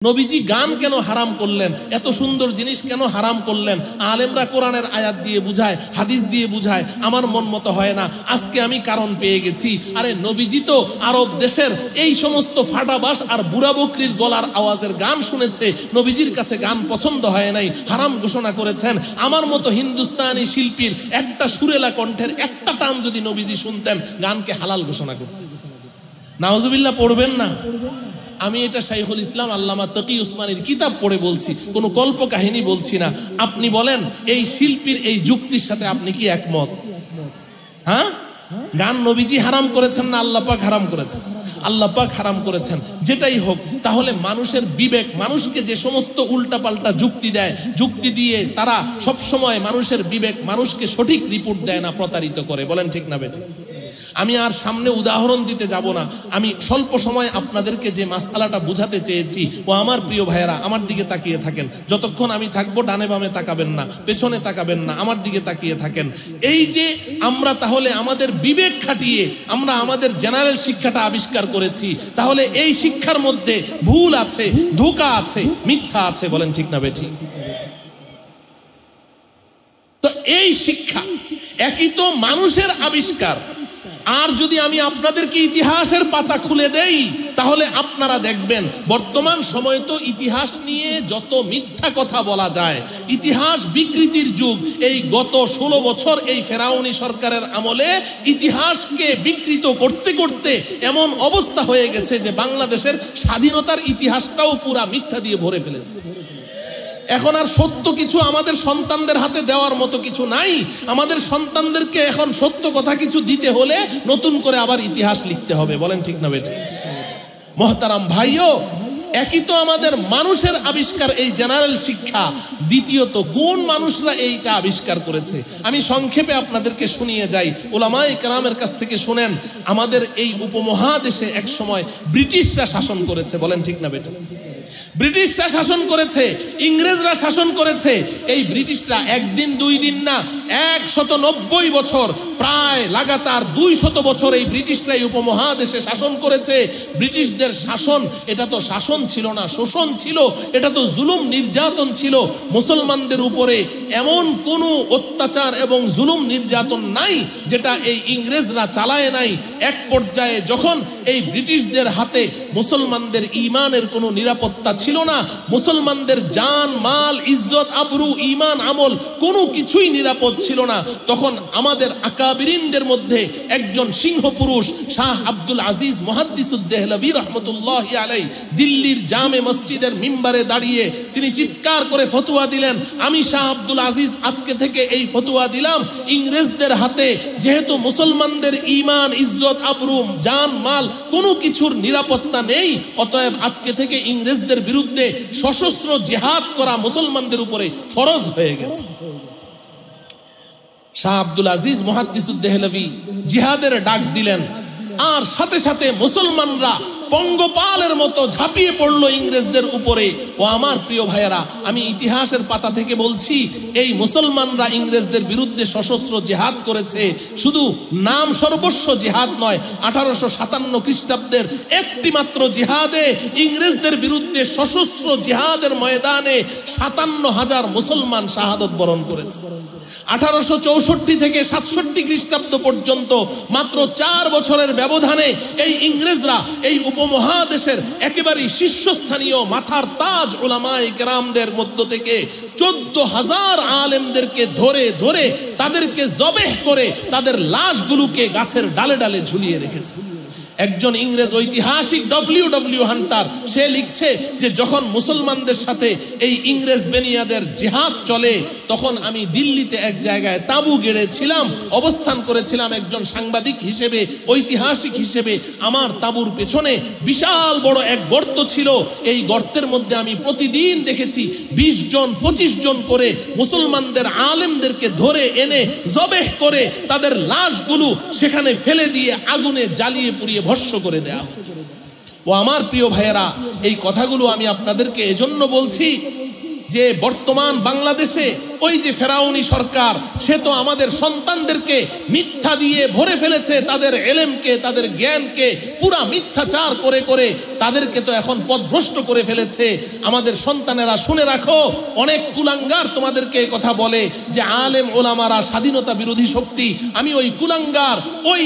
নবীজি গান কেন হারাম করলেন, এত সুন্দর জিনিস কেন হারাম করলেন? আলেমরা কোরআনের আয়াত দিয়ে বুঝায়, হাদিস দিয়ে বুঝায়, আমার মন মতো হয় না। আজকে আমি কারণ পেয়ে গেছি। আরে নবীজি তো আরব দেশের এই সমস্ত ফাটাবাস আর বুড়া বকরির গলার আওয়াজের গান শুনেছে, নবীজির কাছে গান পছন্দ হয় নাই, হারাম ঘোষণা করেছেন। আমার মতো হিন্দুস্তানি শিল্পীর একটা সুরেলা কণ্ঠের একটা টান যদি নবীজি শুনতেন, গানকে হালাল ঘোষণা করতেন। নাউজুবিল্লাহ পড়বেন না? আমি এটা শাইখুল ইসলাম আল্লামা তকি উসমানীর কিতাব পড়ে বলছি, কোনো কল্প কাহিনী বলছি না। আপনি বলেন এই শিল্পীর এই যুক্তির সাথে আপনি কি একমত? হ্যাঁ, গান নবীজি হারাম করেছেন না আল্লাহ পাক হারাম করেছেন? আল্লাহ পাক হারাম করেছেন। যেটাই হোক, তাহলে মানুষের বিবেক মানুষকে যে সমস্ত উল্টাপাল্টা যুক্তি দেয়, যুক্তি দিয়ে তারা সব সময় মানুষের বিবেক মানুষকে সঠিক রিপোর্ট দেয় না, প্রতারিত করে। বলেন ঠিক না বেঠিক? আমি আর সামনে উদাহরণ দিতে যাব না। আমি স্বল্প সময় আপনাদেরকে যে মাসআলাটা বুঝাতে চেয়েছি, ও আমার প্রিয় ভাইয়েরা আমার দিকে তাকিয়ে থাকেন। যতক্ষণ আমি থাকবো ডানে বামে তাকাবেন না, পেছনে তাকাবেন না, আমার দিকে তাকিয়ে থাকেন। এই যে আমরা তাহলে আমাদের বিবেক খাটিয়ে আমরা আমাদের জেনারেল শিক্ষাটা আবিষ্কার করেছি, তাহলে এই শিক্ষার মধ্যে ভুল আছে, ধোঁকা আছে, মিথ্যা আছে। বলেন ঠিক না বেঠিক? তো এই শিক্ষা একই তো মানুষের আবিষ্কার। আর যদি আমি আপনাদেরকে ইতিহাসের পাতা খুলে দেই, তাহলে আপনারা দেখবেন বর্তমান সময় তো ইতিহাস নিয়ে যত মিথ্যা কথা বলা যায়, ইতিহাস বিকৃতির যুগ। এই গত 16 বছর এই ফেরাউনি সরকারের আমলে ইতিহাসকে বিকৃত করতে করতে এমন অবস্থা হয়ে গেছে যে বাংলাদেশের স্বাধীনতার ইতিহাসটাও পুরা মিথ্যা দিয়ে ভরে ফেলেছে। এখন আর সত্য কিছু আমাদের সন্তানদের হাতে দেওয়ার মতো কিছু নাই। আমাদের সন্তানদেরকে এখন সত্য কথা কিছু দিতে হলে নতুন করে আবার ইতিহাস লিখতে হবে। বলেন ঠিক না বেঠিক? মহতারাম ভাইও, একই তো আমাদের মানুষের আবিষ্কার এই জেনারেল শিক্ষা। দ্বিতীয়ত কোন মানুষরা এইটা আবিষ্কার করেছে আমি সংক্ষেপে আপনাদেরকে শুনিয়ে যাই। উলামায়ে কেরামের কাছ থেকে শুনেন। আমাদের এই উপমহাদেশে এক সময় ব্রিটিশরা শাসন করেছে। বলেন ঠিক না বেঠিক? ব্রিটিশরা শাসন করেছে, ইংরেজরা শাসন করেছে। এই ব্রিটিশরা একদিন দুই দিন না, 190 বছর, প্রায় লাগাতার 200 বছর এই ব্রিটিশরা এই উপমহাদেশে শাসন করেছে। ব্রিটিশদের শাসন, এটা তো শাসন ছিল না, শোষণ ছিল। এটা তো জুলুম নির্যাতন ছিল। মুসলমানদের উপরে এমন কোনো অত্যাচার এবং জুলুম নির্যাতন নাই যেটা এই ইংরেজরা চালায় নাই। এক পর্যায়ে যখন এই ব্রিটিশদের হাতে মুসলমানদের ঈমানের কোনো নিরাপত্তা ছিল না, মুসলমানদের জান মাল ইজ্জত আবরু ঈমান আমল কোনো কিছুই নিরাপদ ছিল না, তখন আমাদের আকাবিরিনদের মধ্যে একজন সিংহ পুরুষ শাহ আব্দুল আজিজ মুহাদ্দিসুদ দেহলভী রাহমাতুল্লাহি আলাইহি দিল্লির জামে মসজিদের মিম্বারে দাঁড়িয়ে তিনি চিৎকার করে ফতোয়া দিলেন, আমি শাহ আব্দুল আজিজ আজকে থেকে এই ফতোয়া দিলাম, ইংরেজদের হাতে যেহেতু মুসলমানদের ঈমান ইজ্জত আবরু জান মাল কোনো কিছুর নিরাপত্তা নেই, অতএব আজকে থেকে ইংরেজদের বিরুদ্ধে সশস্ত্র জিহাদ করা মুসলমানদের উপরে ফরজ হয়ে গেছে। শাহ আব্দুল আজিজ মুহাদ্দিসুদ দেহলভী জিহাদের ডাক দিলেন, আর সাথে সাথে মুসলমানরা পঙ্গপালের মতো ঝাঁপিয়ে পড়লো ইংরেজদের উপরে। ও আমার প্রিয় ভাইয়েরা, আমি ইতিহাসের পাতা থেকে বলছি, এই মুসলমানরা ইংরেজদের বিরুদ্ধে সশস্ত্র জিহাদ করেছে। শুধু নাম সর্বস্ব জিহাদ নয়, 1857 খ্রিস্টাব্দের একটি মাত্র জিহাদে ইংরেজদের বিরুদ্ধে সশস্ত্র জিহাদের ময়দানে 57,000 মুসলমান শাহাদত বরণ করেছে। 1864 থেকে 67 খ্রিস্টাব্দ পর্যন্ত মাত্র 4 বছরের ব্যবধানে এই ইংরেজরা এই উপমহাদেশের একেবারে শীর্ষস্থানীয় মাথার তাজ উলামায়ে কেরামদের মধ্য থেকে 14,000 আলেমদেরকে ধরে ধরে তাদেরকে জবেহ করে তাদের লাশগুলোকে গাছের ডালে ডালে ঝুলিয়ে রেখেছে। একজন ইংরেজ ঐতিহাসিক ডব্লিউ হান্টার সে লিখছে যে যখন মুসলমানদের সাথে এই ইংরেজ বেনিয়াদের জিহাদ চলে, তখন আমি দিল্লিতে এক জায়গায় তাঁবু গেড়েছিলাম, অবস্থান করেছিলাম একজন সাংবাদিক হিসেবে, ঐতিহাসিক হিসেবে। আমার তাঁবুর পেছনে বিশাল বড় এক গর্ত ছিল। এই গর্তের মধ্যে আমি প্রতিদিন দেখেছি 20 জন 25 জন করে মুসলমানদের আলেমদেরকে ধরে এনে জবেহ করে তাদের লাশগুলো সেখানে ফেলে দিয়ে আগুনে জ্বালিয়ে পুড়িয়ে ভস্ম করে দেয়া হতো। ও আমার প্রিয় ভাইয়েরা, এই কথাগুলো আমি আপনাদেরকে এজন্য বলছি যে বর্তমান বাংলাদেশে ওই যে ফেরাউনি সরকার, সে তো আমাদের সন্তানদেরকে মিথ্যা দিয়ে ভরে ফেলেছে, তাদের এলেমকে, তাদের জ্ঞানকে পুরা মিথ্যাচার করে করে তাদেরকে তো এখন পথভ্রষ্ট করে ফেলেছে। আমাদের সন্তানেরা শুনে রাখো, অনেক কুলাঙ্গার তোমাদেরকে কথা বলে যে আলেম ওলামারা স্বাধীনতা বিরোধী শক্তি। আমি ওই কুলাঙ্গার, ওই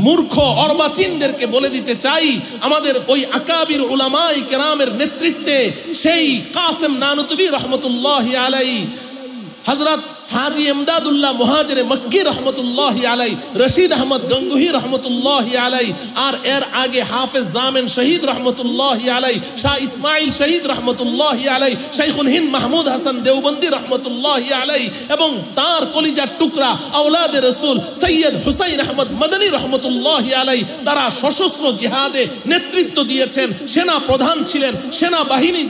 মূর্খ অর্বাচীনদেরকে বলে দিতে চাই, আমাদের ওই আকাবির উলামায়ে কেরামের নেতৃত্বে সেই কাসেম নানুতুবি রহমতুল্লাহি আলাইহি, হযরত হাজি ইমদাদুল্লাহ মুহাজিরে মক্কি রহমতুল্লাহি আলাইহি, রশিদ আহমদ গঙ্গুহি রহমতুল্লাহি আলাইহি, আর এর আগে হাফেজ জামেন শহীদ রহমতুল্লাহি আলাইহি, শাহ ইসমাইল শহীদ রহমতুল্লাহি আলাইহি, শাইখুল হিন্দ মাহমুদ হাসান দেওবন্দি রহমতুল্লাহি আলাইহি, এবং তার কলিজার টুকরা আওলাদে রসুল সৈয়দ হুসাইন আহমদ মদনী রহমতুল্লাহি আলাইহি, তারা সশস্ত্র জিহাদে নেতৃত্ব দিয়েছেন, সেনা প্রধান ছিলেন, সেনাবাহিনী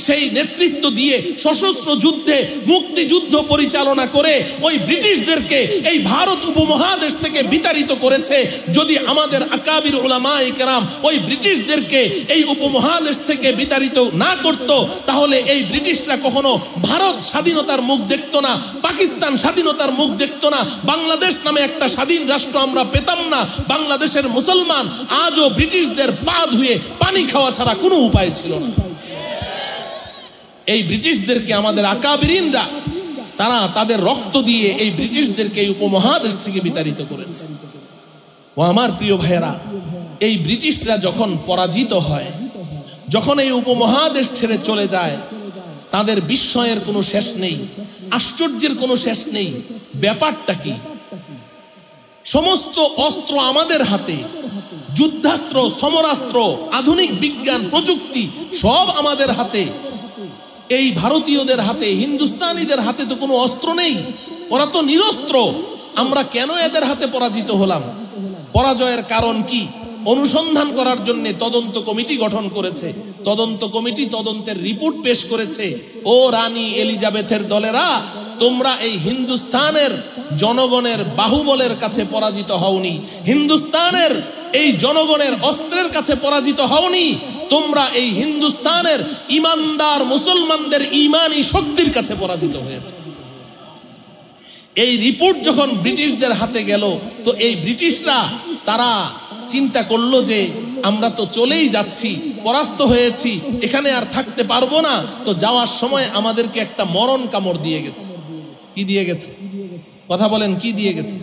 সেই নেতৃত্ব দিয়ে সশস্ত্র যুদ্ধে মুক্তিযুদ্ধ পরিচালনা করে ওই ব্রিটিশদেরকে এই ভারত উপমহাদেশ থেকে বিতাড়িত করেছে। যদি আমাদের আকাবির উলামায়ে কেরাম ওই ব্রিটিশদেরকে এই উপমহাদেশ থেকে বিতাড়িত না করত, তাহলে এই ব্রিটিশরা কখনো ভারত স্বাধীনতার মুখ দেখত না, পাকিস্তান স্বাধীনতার মুখ দেখত না, বাংলাদেশ নামে একটা স্বাধীন রাষ্ট্র আমরা পেতাম না। বাংলাদেশের মুসলমান আজও ব্রিটিশদের পা ধুয়ে পানি খাওয়া ছাড়া কোনো উপায় ছিল না। এই ব্রিটিশদেরকে আমাদের আকাবিরিনরা, তারা তাদের রক্ত দিয়ে এই ব্রিটিশদেরকে এই উপমহাদেশ থেকে বিতাড়িত করেছে। ও আমার প্রিয় ভাইয়েরা, এই ব্রিটিশরা যখন পরাজিত হয়, যখন এই উপমহাদেশ ছেড়ে চলে যায়, তাদের বিস্ময়ের কোনো শেষ নেই, আশ্চর্যের কোনো শেষ নেই। ব্যাপারটা কি? সমস্ত অস্ত্র আমাদের হাতে, যুদ্ধাস্ত্র, সমরাস্ত্র, আধুনিক বিজ্ঞান প্রযুক্তি সব আমাদের হাতে। এই ভারতীয়দের হাতে, হিন্দুস্তানিদের হাতে তো কোনো অস্ত্র নেই, ওরা তো নিরস্ত্র। আমরা কেন এদের হাতে পরাজিত হলাম? পরাজয়ের কারণ কি? অনুসন্ধান করার জন্য তদন্ত কমিটি গঠন করেছে। তদন্ত কমিটি তদন্তের রিপোর্ট পেশ করেছে। ও রানী এলিজাবেথের দলেরা, তোমরা এই হিন্দুস্তানের জনগণের বাহুবলের কাছে পরাজিত হওনি, হিন্দুস্তানের এই জনগণের অস্ত্রের কাছে পরাজিত হওনি, তোমরা এই হিন্দুস্তানের ইমানদার মুসলমানদের ইমানি শক্তির কাছে পরাজিত হয়েছে। এই রিপোর্ট যখন ব্রিটিশদের হাতে গেল, তো এই ব্রিটিশরা তারা চিন্তা করলো যে আমরা তো চলেই যাচ্ছি, পরাস্ত হয়েছি, এখানে আর থাকতে পারবো না। তো যাওয়ার সময় আমাদেরকে একটা মরণ কামড় দিয়ে গেছে। কি দিয়ে গেছে? কথা বলেন, কি দিয়ে গেছে?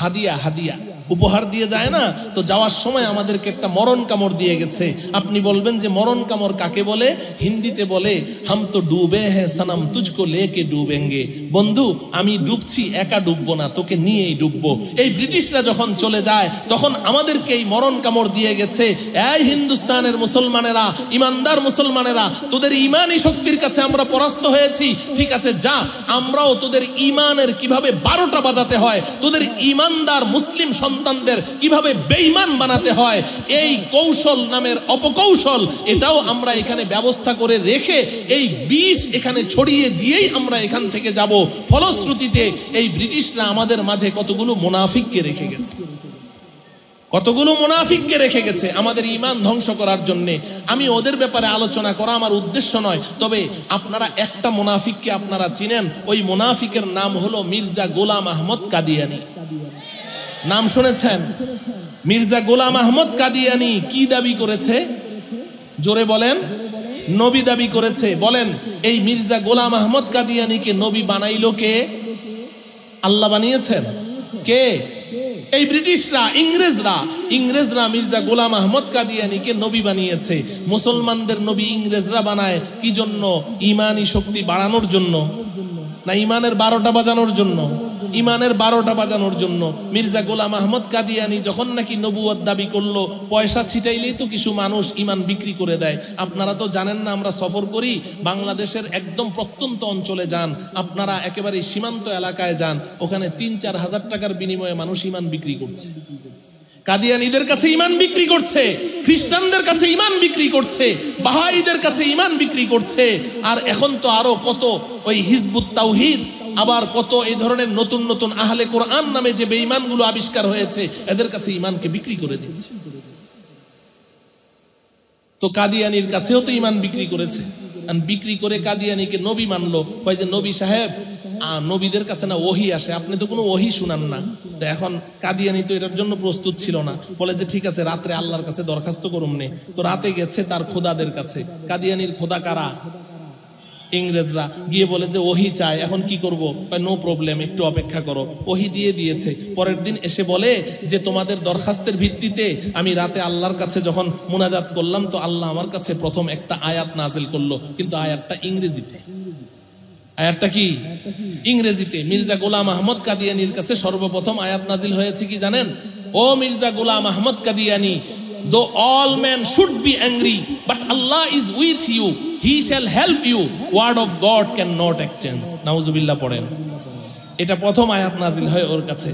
হাদিয়া, হাদিয়া, উপহার দিয়ে যায় না? তো যাওয়ার সময় আমাদেরকে একটা মরণ কামড় দিয়ে গেছে। আপনি বলবেন যে মরণ কামড় কাকে বলে? হিন্দিতে বলে হাম তো ডুবে হ্যাঁ সনম তুঝকো লেকে ডুবেঙ্গে। বন্ধু, আমি ডুবছি, একা ডুববো না, তোকে নিয়েই ডুববো। এই ব্রিটিশরা যখন চলে যায়, তখন আমাদেরকে এই মরণ কামড় দিয়ে গেছে। এই হিন্দুস্তানের মুসলমানেরা, ইমানদার মুসলমানেরা, তোদের ইমানি শক্তির কাছে আমরা পরাস্ত হয়েছি, ঠিক আছে, যা, আমরাও তোদের ইমানের কিভাবে 12টা বাজাতে হয়, তোদের ইমানদার মুসলিম সন্তানদের কিভাবে বেঈমান বানাতে হয়, এই কৌশল নামের অপকৌশল, এটাও আমরা এখানে ব্যবস্থা করে রেখে এই বিষ এখানে ছড়িয়ে দিয়েই আমরা এখান থেকে যাব। ফলশ্রুতিতে এই ব্রিটিশরা আমাদের মাঝে কতগুলো মুনাফিককে রেখে গেছে, কতগুলো মুনাফিককে রেখে গেছে আমাদের ঈমান ধ্বংস করার জন্য। আমি ওদের ব্যাপারে আলোচনা করা আমার উদ্দেশ্য নয়, তবে আপনারা একটা মুনাফিককে আপনারা চিনেন। ওই মুনাফিকের নাম হলো মির্জা গোলাম আহমদ কাদিয়ানি। নাম শুনেছেন? মির্জা গোলাম আহমদ কাদিয়ানি কি দাবি করেছে? জোরে বলেন। নবী দাবি করেছে। বলেন, এই মির্জা গোলাম আহমদ কাদিয়ানিকে নবী বানাইলো কে? আল্লাহ বানিয়েছেন? কে? এই ব্রিটিশরা, ইংরেজরা মির্জা গোলাম আহমদ কাদিয়ানিকে নবী বানিয়েছে। মুসলমানদের নবী ইংরেজরা বানায় কি জন্য? ইমানি শক্তি বাড়ানোর জন্য না ইমানের 12টা বাজানোর জন্য? ইমানের 12টা বাজানোর জন্য। মির্জা গোলাম আহমদ কাদিয়ানি যখন নাকি নবুয়ত দাবি করলো, পয়সা ছিটাইলেই তো কিছু মানুষ ইমান বিক্রি করে দেয়। আপনারা তো জানেন না, আমরা সফর করি, বাংলাদেশের একদম প্রত্যন্ত অঞ্চলে যান, আপনারা একেবারে সীমান্ত এলাকায় যান, ওখানে 3-4 হাজার টাকার বিনিময়ে মানুষ ইমান বিক্রি করছে। কাদিয়ানীদের কাছে ইমান বিক্রি করছে, খ্রিস্টানদের কাছে ইমান বিক্রি করছে, বাহাইদের কাছে ইমান বিক্রি করছে। আর এখন তো আরো কত ওই হিজবুত তাওহীদ, আবার কত এই ধরনের নতুন নতুন আহলে কোরআন নামে যে বেঈমানগুলো আবিষ্কার হয়েছে, এদের কাছে ইমানকে বিক্রি করে দিচ্ছে। তো কাদিয়ানির কাছেও তো ইমান বিক্রি করেছে, বিক্রি করে কাদিয়ানিকে নবী মানলো। কয় যে নবী সাহেব, নবীদের কাছে না ওহী আসে, আপনি তো কোনো ওহী শুনান না। তো এখন কাদিয়ানি তো এটার জন্য প্রস্তুত ছিল না, বলে যে ঠিক আছে রাত্রে আল্লাহর কাছে দরখাস্ত করুন নে। তো রাতে গেছে তার খোদাদের কাছে। কাদিয়ানির খোদা কারা? ইংরেজরা। গিয়ে বলে যে ওহী চায়, এখন কি করব? নো প্রবলেম, একটু অপেক্ষা করো। ওহী দিয়ে দিয়েছে। পরের দিন এসে বলে যে তোমাদের দরখাস্তের ভিত্তিতে আমি রাতে আল্লাহর কাছে যখন মুনাজাত করলাম তো আল্লাহ আমার কাছে প্রথম একটা আয়াত নাজিল করলো, কিন্তু আয়াতটা ইংরেজিতে। আয়াতটা কি? ইংরেজিতে। মির্জা গোলাম আহমদ কাদিয়ানির কাছে সর্বপ্রথম আয়াত নাজিল হয়েছে কি জানেন? ও মির্জা গোলাম Ahmad Qadiani, though all men should be angry, but Allah is with you. He shall help you. Word of God cannot exchange. নাউজুবিল্লাহ পড়েন। এটা প্রথম আয়াত নাজিল হয় ওর কাছে।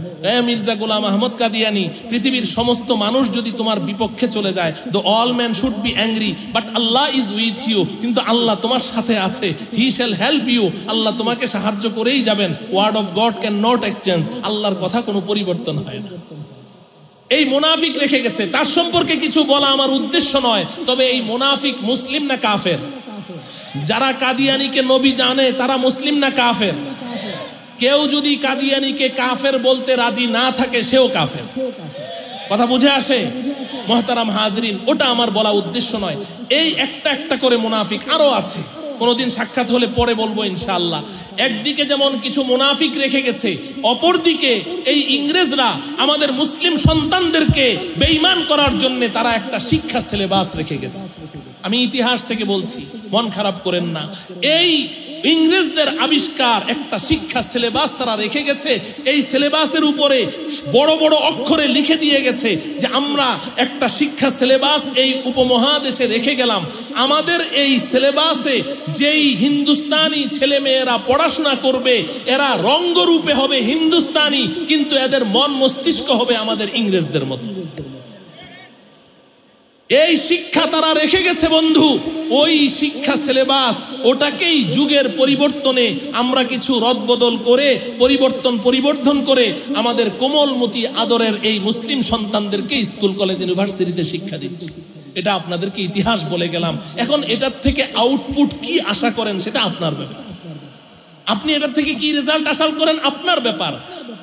মির্জা গোলাম আহমদ কাদিয়ানি, পৃথিবীর সমস্ত মানুষ যদি তোমার বিপক্ষে চলে যায়, though all men should be angry, but Allah is with you. কিন্তু আল্লাহ তোমার সাথে আছে। He shall help you. আল্লাহ তোমাকে সাহায্য করেই যাবেন। Word of God cannot exchange. আল্লাহর কথা কোনো পরিবর্তন হয় না। এই মুনাফিক রেখে গেছে, তার সম্পর্কে কিছু বলা আমার উদ্দেশ্য নয়। তবে এই মুনাফিক মুসলিম না কাফের? যারা কাদিয়ানিকে নবী জানে তারা মুসলিম না কাফের? কেউ যদি কাদিয়ানিকে কাফের বলতে রাজি না থাকে সেও কাফের। কথা বুঝে আসে? মুহতারাম হাজরিন, ওটা আমার বলা উদ্দেশ্য নয়। এই একটা একটা করে মুনাফিক আরো আছে, কোনোদিন সাক্ষাৎ হলে পরে বলবো ইনশাআল্লাহ। একদিকে যেমন কিছু মুনাফিক রেখে গেছে, অপরদিকে এই ইংরেজরা আমাদের মুসলিম সন্তানদেরকে বেঈমান করার জন্য তারা একটা শিক্ষা সিলেবাস রেখে গেছে। আমি ইতিহাস থেকে বলছি, মন খারাপ করেন না। এই ইংরেজদের আবিষ্কার একটা শিক্ষা সিলেবাস তারা রেখে গেছে। এই সিলেবাসের উপরে বড় বড় অক্ষরে লিখে দিয়ে গেছে যে আমরা একটা শিক্ষা সিলেবাস এই উপমহাদেশে রেখে গেলাম। আমাদের এই সিলেবাসে যেই হিন্দুস্তানি ছেলেমেয়েরা পড়াশোনা করবে এরা রঙ্গরূপে হবে হিন্দুস্তানি, কিন্তু এদের মন মস্তিষ্ক হবে আমাদের ইংরেজদের মতো। এই শিক্ষা তারা রেখে গেছে বন্ধু। ওই শিক্ষা সিলেবাস, ওটাকেই যুগের পরিবর্তনে আমরা কিছু রদবদল করে পরিবর্তন করে আমাদের কোমলমতি আদরের এই মুসলিম সন্তানদেরকে স্কুল কলেজ ইউনিভার্সিটিতে শিক্ষা দিচ্ছি। এটা আপনাদেরকে ইতিহাস বলে গেলাম। এখন এটার থেকে আউটপুট কি আশা করেন সেটা আপনার ব্যাপার। আপনি এটার থেকে কি রেজাল্ট আশা করেন আপনার ব্যাপার।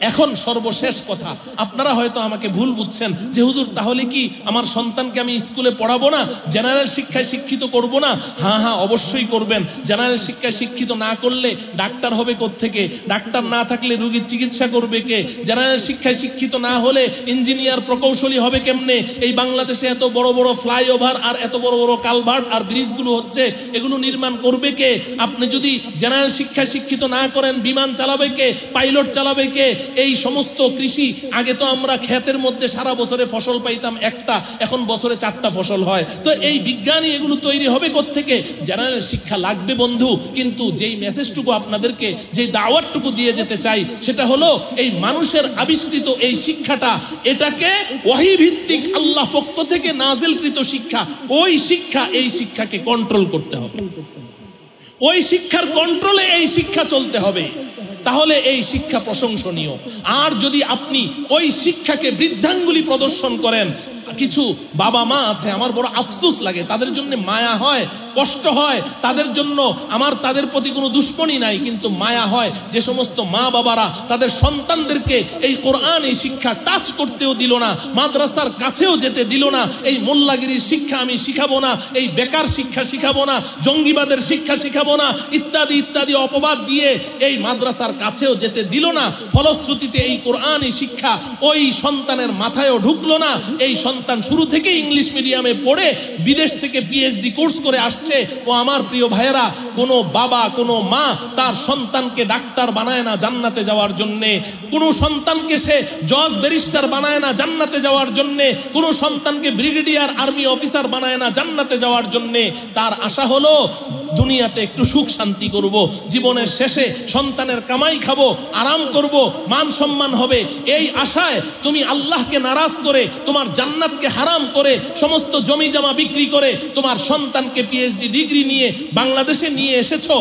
এখন সর্বশেষ কথা, আপনারা হয়তো আমাকে ভুল বুঝছেন যে হুজুর তাহলে কি আমার সন্তানকে আমি স্কুলে পড়াবো না, জেনারেল শিক্ষায় শিক্ষিত করব না? হ্যাঁ অবশ্যই করবেন। জেনারেল শিক্ষায় শিক্ষিত না করলে ডাক্তার হবে কোত্থেকে? ডাক্তার না থাকলে রোগীর চিকিৎসা করবে কে? জেনারেল শিক্ষায় শিক্ষিত না হলে ইঞ্জিনিয়ার প্রকৌশলী হবে কেমনে? এই বাংলাদেশে এত বড় বড় ফ্লাইওভার আর এত বড় বড় কালভার্ট আর ব্রিজগুলো হচ্ছে, এগুলো নির্মাণ করবে কে? আপনি যদি জেনারেল শিক্ষায় শিক্ষিত না করেন, বিমান চালাবে কে? পাইলট চালাবে কে? এই সমস্ত কৃষি, আগে তো আমরা ক্ষেতের মধ্যে সারা বছরে ফসল পাইতাম একটা, এখন বছরে 4টা ফসল হয়। তো এই বিজ্ঞানী এগুলো তৈরি হবে কোত্থেকে? জেনারেল শিক্ষা লাগবে বন্ধু। কিন্তু যেই মেসেজটুকু আপনাদেরকে, যে দাওয়াতটুকু দিয়ে যেতে চাই সেটা হলো এই মানুষের আবিষ্কৃত এই শিক্ষাটা, এটাকে ওহী ভিত্তিক আল্লাহ পক্ষ থেকে নাজিলকৃত শিক্ষা, ওই শিক্ষা, এই শিক্ষাকে কন্ট্রোল করতে হবে। ওই শিক্ষার কন্ট্রোলে এই শিক্ষা চলতে হবে, তাহলে এই শিক্ষা প্রশংসনীয়। আর যদি আপনি ওই শিক্ষাকে বৃদ্ধাঙ্গুলি প্রদর্শন করেন, কিছু বাবা মা আছে আমার বড় আফসোস লাগে, তাদের জন্য মায়া হয়, কষ্ট হয়, তাদের জন্য আমার তাদের প্রতি কোনো দুশ্মনী নাই, কিন্তু মায়া হয় যে সমস্ত মা বাবারা তাদের সন্তানদেরকে এই কোরআন এই শিক্ষা টাচ করতেও দিল না, মাদ্রাসার কাছেও যেতে দিল না, এই মোল্লাগিরির শিক্ষা আমি শিখাবো না, এই বেকার শিক্ষা শিখাবো না, জঙ্গিবাদের শিক্ষা শিখাবো না, ইত্যাদি ইত্যাদি অপবাদ দিয়ে এই মাদ্রাসার কাছেও যেতে দিল না। ফলশ্রুতিতে এই কোরআন এই শিক্ষা ওই সন্তানের মাথায়ও ঢুকলো না। এই সন্তান শুরু থেকে ইংলিশ মিডিয়ামে পড়ে বিদেশ থেকে পিএইচডি কোর্স করে আসছে। ও আমার প্রিয় ভাইয়েরা, কোনো বাবা কোনো মা তার সন্তানকে ডাক্তার বানায় না জান্নাতে যাওয়ার জন্যে, কোনো সন্তানকে সে জজ ব্যারিস্টার বানায় না জান্নাতে যাওয়ার জন্যে, কোনো সন্তানকে ব্রিগেডিয়ার আর্মি অফিসার বানায় না জান্নাতে যাওয়ার জন্যে। তার আশা হলো দুনিয়াতে একটু সুখ শান্তি করব, জীবনের শেষে সন্তানের কামাই খাবো, আরাম করব, মান সম্মান হবে। এই আশায় তুমি আল্লাহকে নারাজ করে, তোমার জান্নাতকে হারাম করে, সমস্ত জমি জমা বিক্রি করে তোমার সন্তানকে পিএইচডি ডিগ্রি নিয়ে বাংলাদেশে নিয়ে এসেছো।